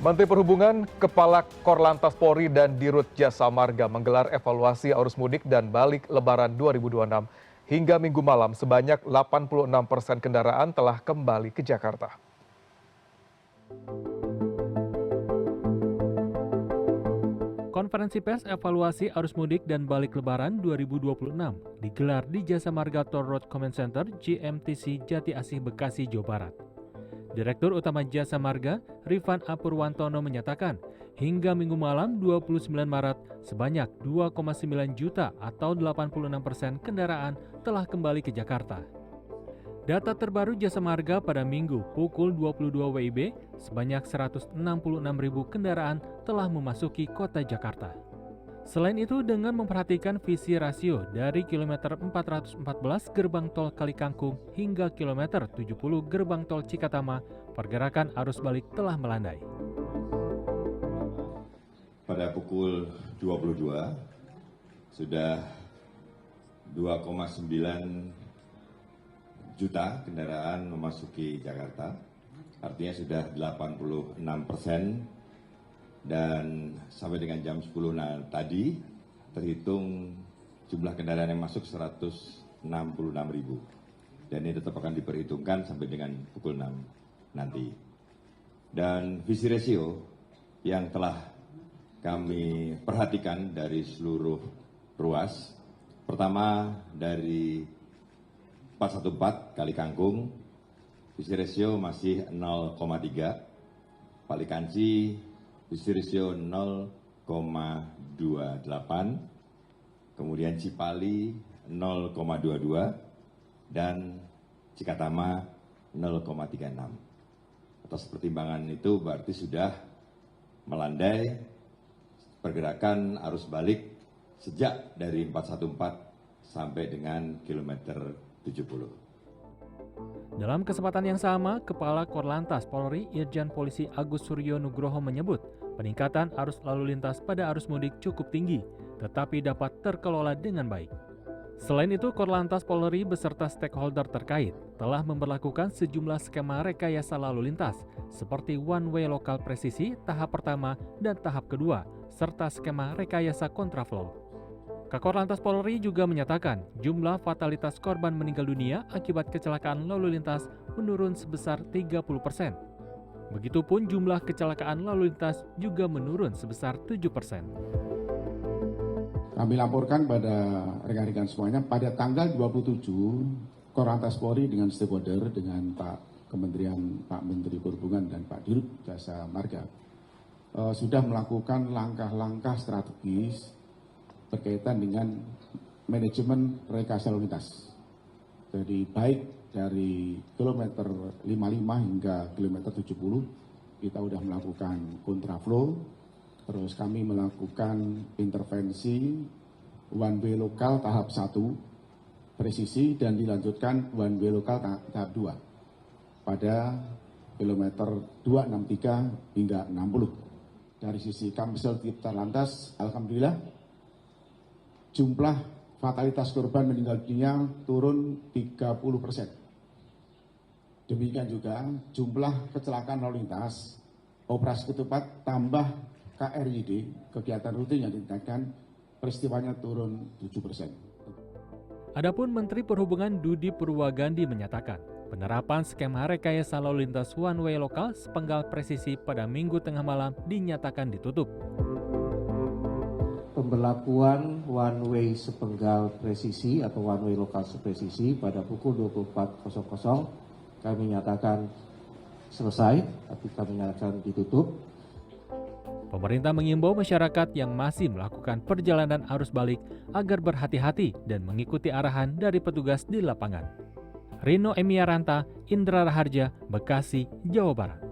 Menteri Perhubungan, Kepala Korlantas Polri dan Dirut Jasa Marga menggelar evaluasi arus mudik dan balik Lebaran 2026. Hingga Minggu malam, sebanyak 86% kendaraan telah kembali ke Jakarta. Konferensi pers evaluasi arus mudik dan balik Lebaran 2026 digelar di Jasa Marga Toll Road Command Center JMTC Jati Asih Bekasi, Jawa Barat. Direktur Utama Jasa Marga, Rifan Apurwantono menyatakan, hingga Minggu malam 29 Maret, sebanyak 2,9 juta atau 86% kendaraan telah kembali ke Jakarta. Data terbaru Jasa Marga pada Minggu pukul 22 WIB, sebanyak 166.000 kendaraan telah memasuki kota Jakarta. Selain itu, dengan memperhatikan visi rasio dari kilometer 414 gerbang tol Kalikangkung hingga kilometer 70 gerbang tol Cikatama, pergerakan arus balik telah melandai. Pada pukul 22, sudah 2,9 juta kendaraan memasuki Jakarta, artinya sudah 86%. Dan sampai dengan jam 10 tadi terhitung jumlah kendaraan yang masuk 166.000. Dan ini tetap akan diperhitungkan sampai dengan pukul 6 nanti. Dan visi rasio yang telah kami perhatikan dari seluruh ruas, pertama dari 414 Kalikangkung, visi rasio masih 0,3, Palikanci visi rasio 0,28, kemudian Cipali 0,22, dan Cikatama 0,36. Atas pertimbangan itu berarti sudah melandai pergerakan arus balik sejak dari 414 sampai dengan kilometer 70. Dalam kesempatan yang sama, Kepala Korlantas Polri Irjen Polisi Agus Suryo Nugroho menyebut peningkatan arus lalu lintas pada arus mudik cukup tinggi, tetapi dapat terkelola dengan baik. Selain itu, Korlantas Polri beserta stakeholder terkait telah memberlakukan sejumlah skema rekayasa lalu lintas, seperti one way lokal presisi tahap pertama dan tahap kedua, serta skema rekayasa kontraflow. Kakor Lantas Polri juga menyatakan jumlah fatalitas korban meninggal dunia akibat kecelakaan lalu lintas menurun sebesar 30%. Begitupun jumlah kecelakaan lalu lintas juga menurun sebesar 7%. Kami laporkan pada rekan-rekan semuanya pada tanggal 27 Korlantas Polri dengan stakeholder dengan Pak Menteri Perhubungan dan Pak Dirut Jasa Marga sudah melakukan langkah-langkah strategis berkaitan dengan manajemen rekayasa lalu lintas. Jadi baik dari kilometer 55 hingga kilometer 70 kita sudah melakukan kontraflow, terus kami melakukan intervensi one way lokal tahap 1 presisi dan dilanjutkan one way lokal tahap 2 pada kilometer 263 hingga 60. Dari sisi Kamsel Tirta Lantas, alhamdulillah jumlah fatalitas korban meninggal dunia turun 30%. Demikian juga jumlah kecelakaan lalu lintas, operasi ketupat tambah KRYD, kegiatan rutin yang ditingkatkan, peristiwanya turun 7%. Adapun Menteri Perhubungan Dudi Purwagandi menyatakan, penerapan skema rekayasa lalu lintas one way lokal sepenggal presisi pada Minggu tengah malam dinyatakan ditutup. Pemberlakuan one way sepenggal presisi atau one way lokal presisi pada pukul 24.00 kami nyatakan selesai, tapi kami nyatakan ditutup. Pemerintah mengimbau masyarakat yang masih melakukan perjalanan arus balik agar berhati-hati dan mengikuti arahan dari petugas di lapangan. Rino Emiaranta, Indra Raharja, Bekasi, Jawa Barat.